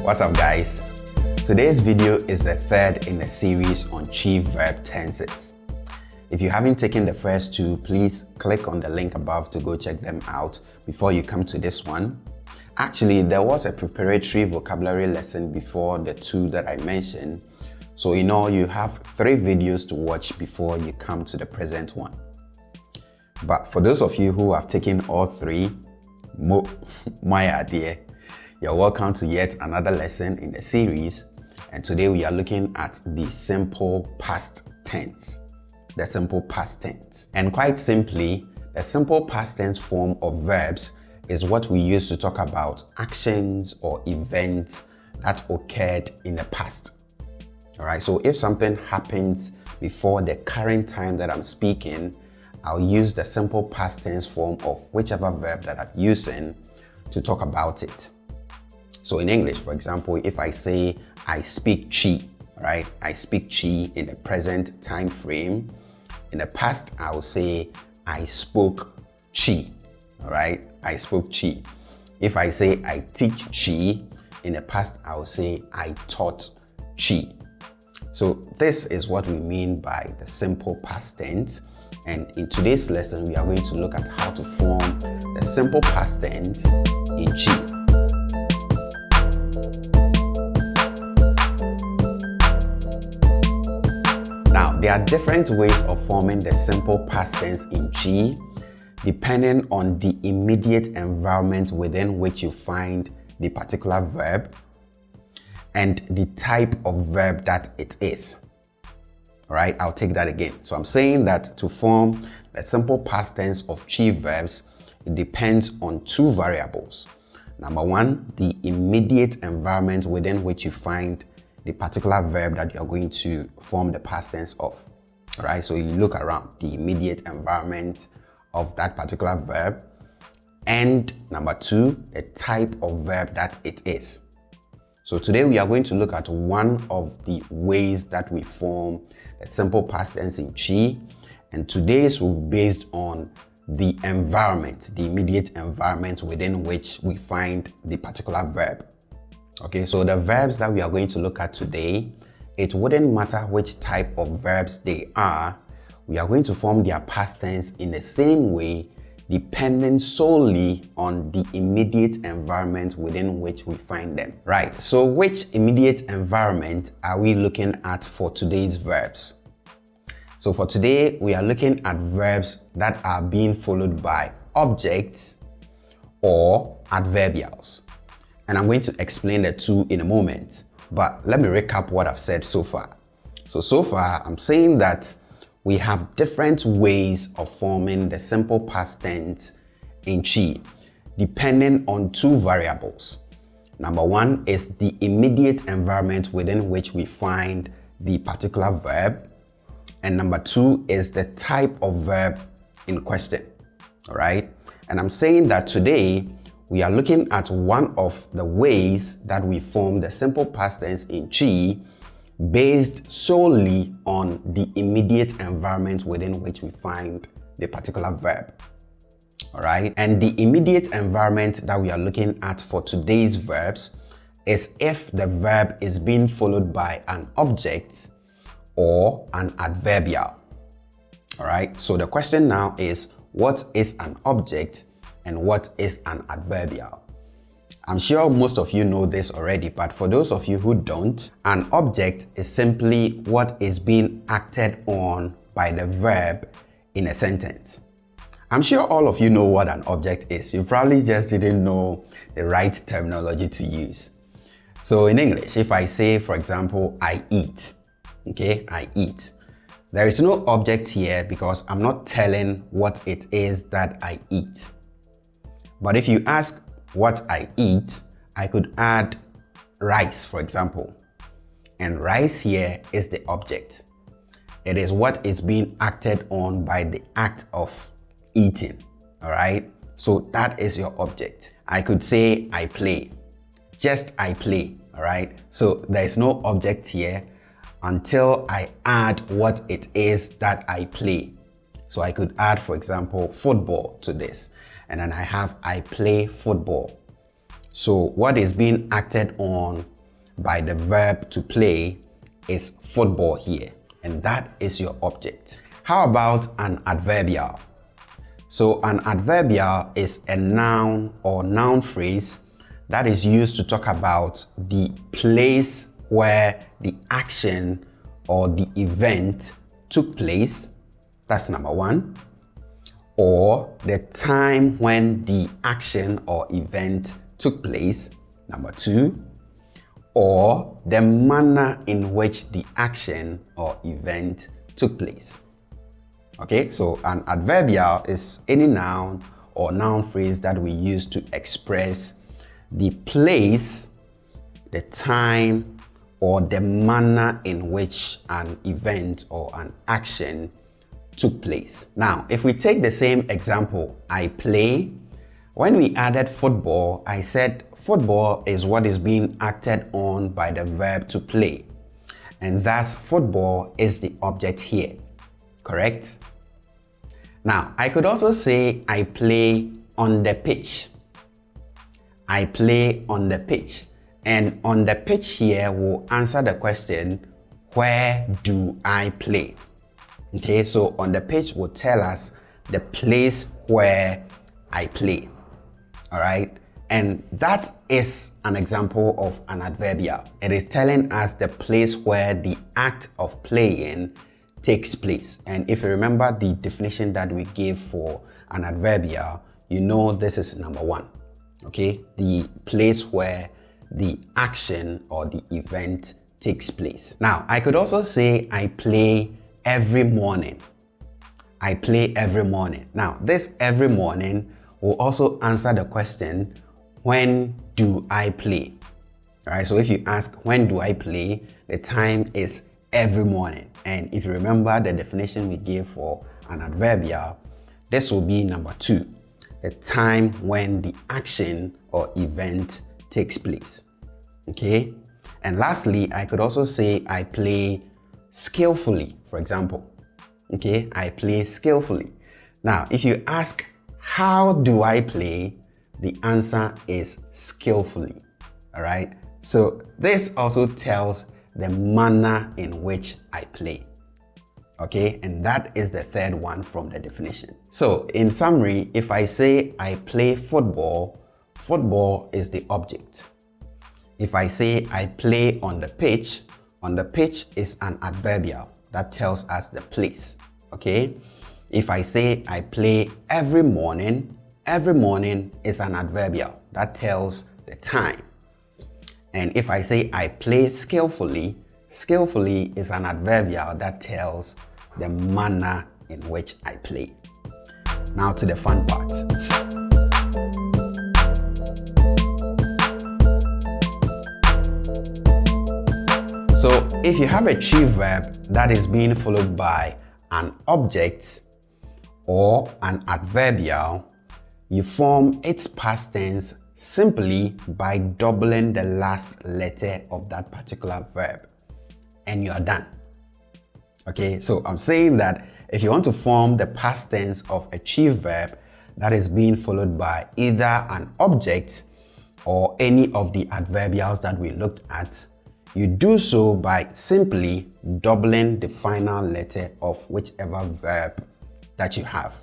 What's up, guys? Today's video is the third in the series on TWI verb tenses. If you haven't taken the first two, please click on the link above to go check them out before you come to this one. Actually, there was a preparatory vocabulary lesson before the two that I mentioned. So in all, you have 3 videos to watch before you come to the present one. But for those of you who have taken all 3, my idea, you're welcome to yet another lesson in the series. And today we are looking at the simple past tense. The simple past tense. And quite simply, the simple past tense form of verbs is what we use to talk about actions or events that occurred in the past. Alright, so if something happens before the current time that I'm speaking, I'll use the simple past tense form of whichever verb that I'm using to talk about it. So in English, for example, if I say I speak TWI, right? I speak TWI in the present time frame. In the past, I will say I spoke TWI, all right? I spoke TWI. If I say I teach TWI, in the past, I will say I taught TWI. So this is what we mean by the simple past tense. And in today's lesson, we are going to look at how to form the simple past tense in TWI. Now, there are different ways of forming the simple past tense in TWI, depending on the immediate environment within which you find the particular verb and the type of verb that it is. All right, I'll take that again. So I'm saying that to form the simple past tense of TWI verbs, it depends on 2 variables. Number 1, the immediate environment within which you find the particular verb that you're going to form the past tense of. All right, so you look around the immediate environment of that particular verb. And number 2, the type of verb that it is. So today we are going to look at one of the ways that we form the simple past tense in TWI. And today's will be based on the environment, the immediate environment within which we find the particular verb. Okay, so the verbs that we are going to look at today, it wouldn't matter which type of verbs they are, we are going to form their past tense in the same way, depending solely on the immediate environment within which we find them. Right, so which immediate environment are we looking at for today's verbs? So for today, we are looking at verbs that are being followed by objects or adverbials. And I'm going to explain the 2 in a moment, but let me recap what I've said so far. So far, I'm saying that we have different ways of forming the simple past tense in TWI, depending on 2 variables. Number 1 is the immediate environment within which we find the particular verb. And number 2 is the type of verb in question. All right. And I'm saying that today, we are looking at one of the ways that we form the simple past tense in TWI based solely on the immediate environment within which we find the particular verb. All right. And the immediate environment that we are looking at for today's verbs is if the verb is being followed by an object or an adverbial. All right. So the question now is, what is an object and what is an adverbial? I'm sure most of you know this already, but for those of you who don't, an object is simply what is being acted on by the verb in a sentence. I'm sure all of you know what an object is. You probably just didn't know the right terminology to use. So in English, if I say, for example, I eat, okay, I eat. There is no object here because I'm not telling what it is that I eat. But if you ask what I eat, I could add rice, for example. And rice here is the object. It is what is being acted on by the act of eating. All right. So that is your object. I could say I play. Just I play. All right. So there is no object here until I add what it is that I play. So I could add, for example, football to this. And then I have I play football. So what is being acted on by the verb to play is football here, and that is your object. How about an adverbial? So an adverbial is a noun or noun phrase that is used to talk about the place where the action or the event took place. That's number one. Or the time when the action or event took place. Number two. Or the manner in which the action or event took place. Okay, so an adverbial is any noun or noun phrase that we use to express the place, the time, or the manner in which an event or an action took place. Now, if we take the same example, I play, when we added football, I said football is what is being acted on by the verb to play. And thus, football is the object here. Correct? Now, I could also say I play on the pitch. I play on the pitch. And on the pitch here will answer the question, where do I play? Okay, so on the pitch will tell us the place where I play. All right, and that is an example of an adverbial. It is telling us the place where the act of playing takes place. And if you remember the definition that we gave for an adverbial, you know this is number one. Okay, the place where the action or the event takes place. Now, I could also say I play every morning. I play every morning. Now, this every morning will also answer the question, when do I play? All right, so if you ask, when do I play? The time is every morning. And if you remember the definition we gave for an adverbial, this will be number two, the time when the action or event takes place. Okay, and lastly, I could also say I play skillfully, for example. Okay, I play skillfully. Now, if you ask, how do I play? The answer is skillfully. All right, so this also tells the manner in which I play. Okay, and that is the third one from the definition. So in summary, if I say I play football, football is the object. If I say I play on the pitch is an adverbial that tells us the place. Okay, if I say I play every morning is an adverbial that tells the time. And if I say I play skillfully, skillfully is an adverbial that tells the manner in which I play. Now to the fun part. So if you have a TWI verb that is being followed by an object or an adverbial, you form its past tense simply by doubling the last letter of that particular verb, and you are done. Okay, so I'm saying that if you want to form the past tense of a TWI verb that is being followed by either an object or any of the adverbials that we looked at, you do so by simply doubling the final letter of whichever verb that you have.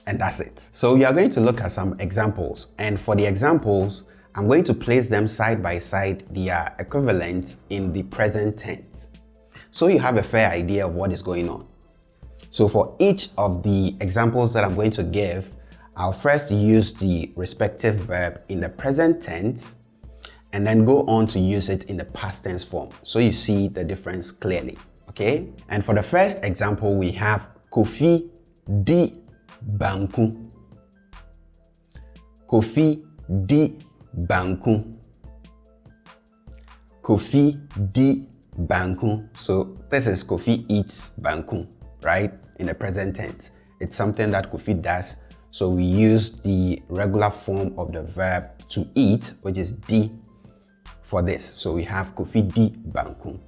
And that's it. So we are going to look at some examples, and for the examples, I'm going to place them side by side, their equivalent in the present tense, so you have a fair idea of what is going on. So for each of the examples that I'm going to give, I'll first use the respective verb in the present tense and then go on to use it in the past tense form, so you see the difference clearly. Okay, and for the first example, we have Kofi di banku. Kofi di banku. Kofi di banku. So this is Kofi eats banku, right? In the present tense. It's something that Kofi does. So we use the regular form of the verb to eat, which is di, for this. So we have Kofi di banku.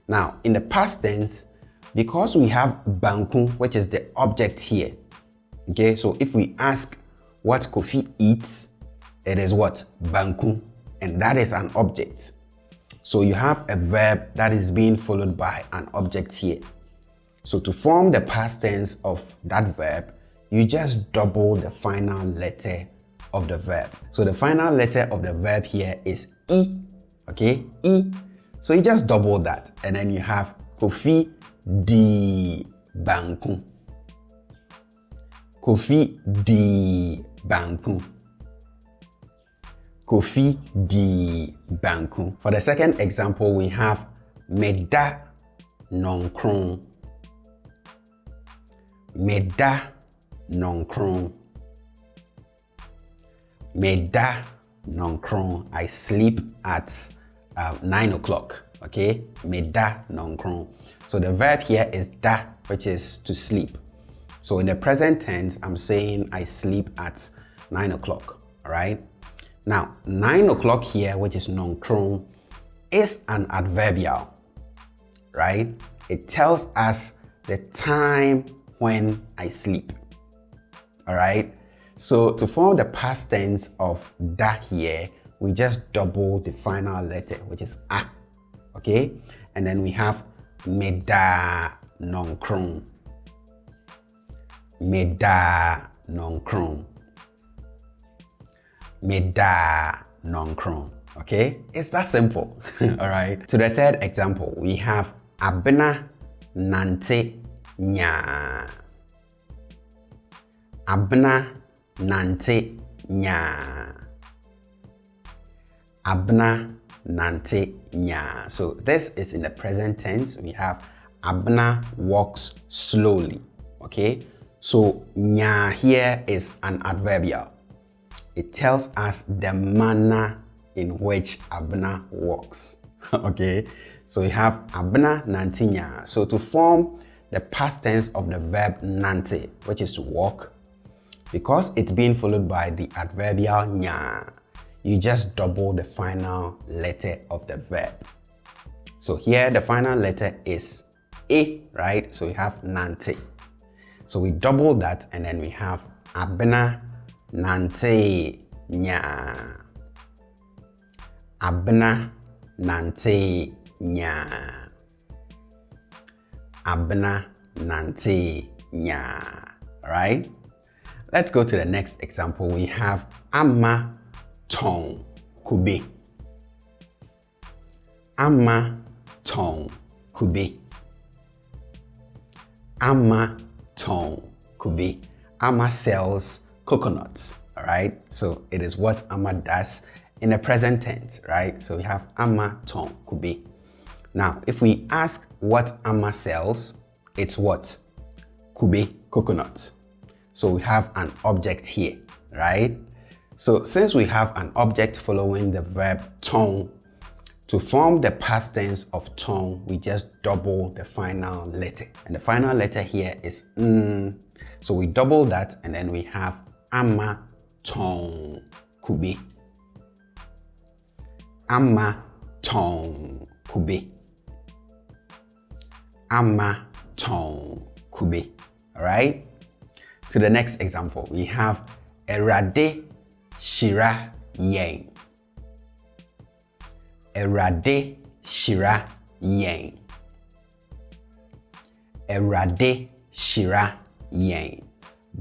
Now, in the past tense, because we have banku, which is the object here, okay, so if we ask what Kofi eats, it is what? Banku, and that is an object. So you have a verb that is being followed by an object here. So to form the past tense of that verb, you just double the final letter of the verb. So the final letter of the verb here is E, okay? E. So you just double that, and then you have Kofi di banku. Kofi di banku. Kofi di banku. For the second example, we have Meda nonkron. Meda nonkron. Meda nonkron. I sleep at 9 o'clock. Okay? Meda nonkron. So the verb here is da, which is to sleep. So in the present tense, I'm saying I sleep at 9 o'clock. Alright? Now, 9 o'clock here, which is nonkron, is an adverbial. Right? It tells us the time when I sleep. Alright? So to form the past tense of da here, we just double the final letter, which is a. Okay? And then we have meda nonkron. Meda nonkron. Meda nonkron. Okay? It's that simple. Alright? To the third example, we have abna nante nya. Abna nante nya. Abna nante nya. So this is in the present tense. We have Abna walks slowly. Okay? So nya here is an adverbial. It tells us the manner in which Abna walks. Okay? So we have Abna nante nya. So to form the past tense of the verb nante, which is to walk, because it's being followed by the adverbial nya, you just double the final letter of the verb. So here the final letter is A, right? So we have nante. So we double that, and then we have abna nante nya. Abna nante nya. Abna nante nya. Alright? Let's go to the next example. We have ama ton kube. Ama ton kube. Ama ton kube. Ama sells coconuts. Alright, so it is what Ama does in the present tense, right? So we have Ama ton kube. Now, if we ask what Ama sells, it's what? Kube, coconuts. So we have an object here, right? So since we have an object following the verb ton, to form the past tense of ton, we just double the final letter. And the final letter here is n. So we double that, and then we have ama ton kube. Ama ton kube. Ama ton kube. Alright? To the next example, we have Erade Shira Yen. Erade Shira Yen. Erade Shira Yen.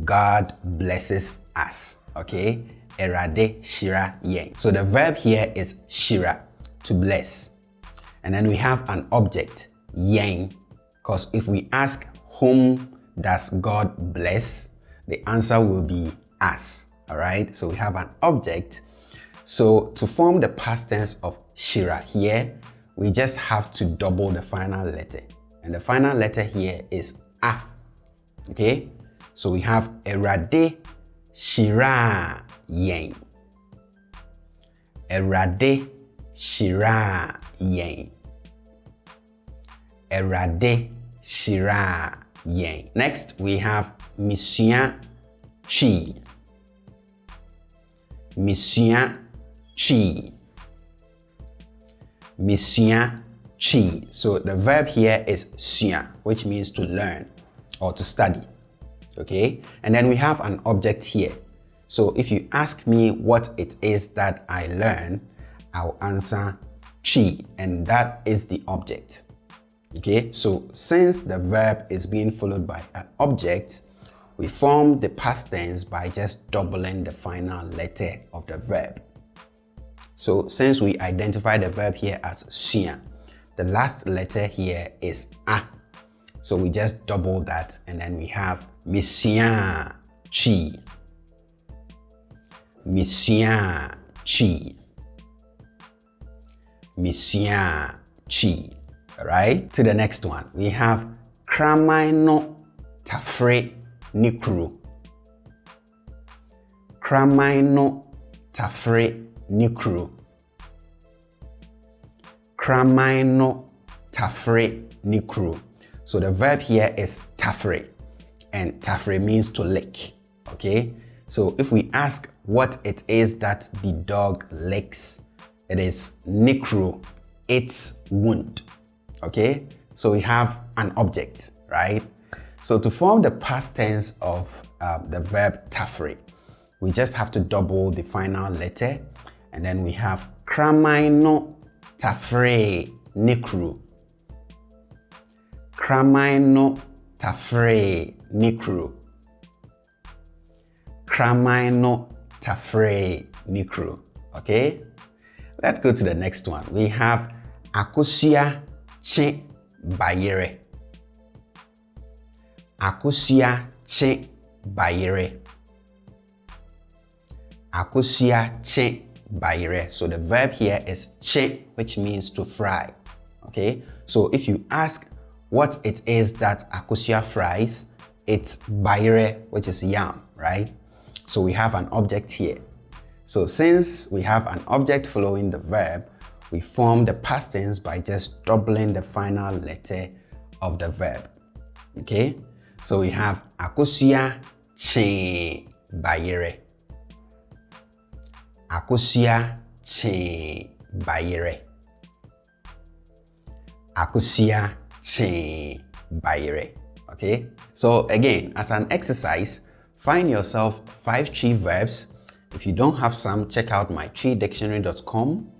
God blesses us. Okay? Erade Shira Yen. So the verb here is Shira, to bless. And then we have an object, Yen. Because if we ask whom does God bless, the answer will be us. Alright? So we have an object. So to form the past tense of Shira here, we just have to double the final letter. And the final letter here is A. Okay? So we have Erade Shira Yen. Erade Shira Yen. Erade Shira Yen. Next, we have Monsieur Chi. Monsieur Chi. Monsieur Chi. So the verb here is sien, which means to learn or to study. Okay? And then we have an object here. So if you ask me what it is that I learn, I'll answer chi, and that is the object. Okay, so since the verb is being followed by an object, we form the past tense by just doubling the final letter of the verb. So since we identify the verb here as sua, the last letter here is a. So we just double that, and then we have misua chi. Misua chi. Misua chi. Alright, to the next one. We have kramai no tafre nikru. Kramai no tafre nikru. Kramai no tafre nikru. So the verb here is tafre, and tafre means to lick. Okay, so if we ask what it is that the dog licks, it is nikru, its wound. Okay, so we have an object, right? So to form the past tense of the verb tafre, we just have to double the final letter, and then we have kramai no tafre nikru. Kramai no tafre nikru. Kramai no tafre nikru. Okay, let's go to the next one. We have akusia che bayere. Akusia che bayere. Akusia che bayere. So the verb here is che, which means to fry. Okay, so if you ask what it is that akusia fries, it's bayere, which is yam, right? So we have an object here. So since we have an object following the verb, we form the past tense by just doubling the final letter of the verb. Okay, so we have akusia che bayere. Akusia che bayere. Akusia che bayere. Okay, so again, as an exercise, find yourself 5 TWI verbs. If you don't have some, check out my TWIdictionary.com.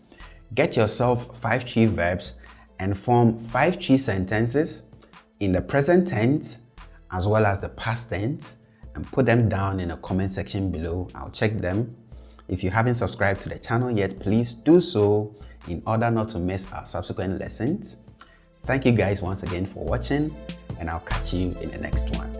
Get yourself 5 TWI verbs and form 5 TWI sentences in the present tense as well as the past tense, and put them down in the comment section below. I'll check them. If you haven't subscribed to the channel yet, please do so in order not to miss our subsequent lessons. Thank you guys once again for watching, and I'll catch you in the next one.